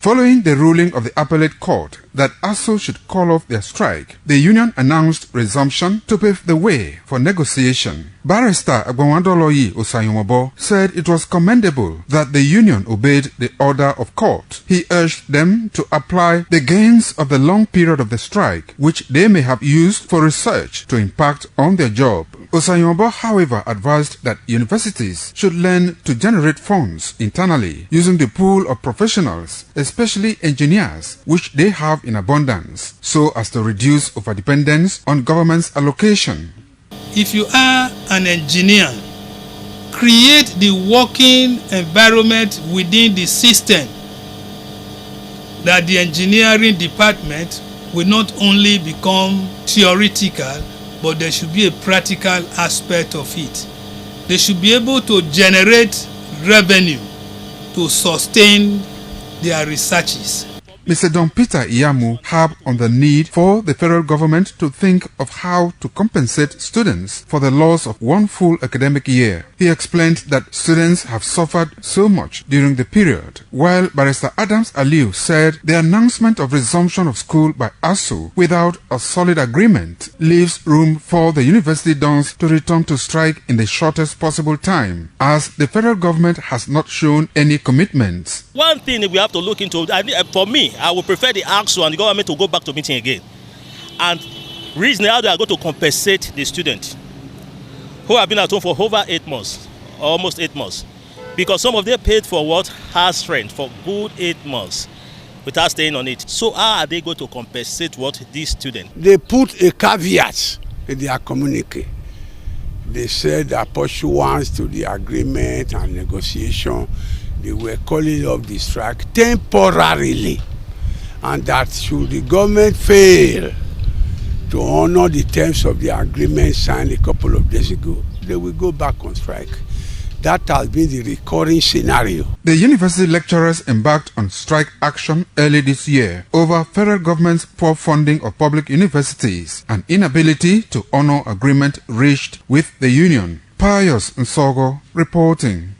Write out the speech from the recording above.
Following the ruling of the appellate court that ASUU should call off their strike, the union announced resumption to pave the way for negotiation. Barrister Agbonwadoloyi Osayomobo said it was commendable that the union obeyed the order of court. He urged them to apply the gains of the long period of the strike, which they may have used for research, to impact on their job. Osayomobo, however, advised that universities should learn to generate funds internally using the pool of professionals, especially engineers, which they have in abundance, so as to reduce overdependence on government's allocation. If you are an engineer, create the working environment within the system that the engineering department will not only become theoretical, but there should be a practical aspect of it. They should be able to generate revenue to sustain their researches. Mr. Don Peter Iyamu harped on the need for the federal government to think of how to compensate students for the loss of one full academic year. He explained that students have suffered so much during the period, while Barrister Adams Aliu said the announcement of resumption of school by ASUU without a solid agreement leaves room for the university dons to return to strike in the shortest possible time, as the federal government has not shown any commitments. One thing we have to look into, for me, I would prefer the ASUU and the government to go back to meeting again and reason how they are going to compensate the students who have been at home for over 8 months, almost 8 months, because some of them paid for what house rent for good 8 months without staying on it. So how are they going to compensate what these students? They put a caveat in their communique. They said that pursuant to the agreement and negotiation, they were calling off the strike temporarily, and that should the government fail to honor the terms of the agreement signed a couple of days ago, they will go back on strike. That has been the recurring scenario. The university lecturers embarked on strike action early this year over federal government's poor funding of public universities and inability to honor agreement reached with the union. Pius Nsogho reporting.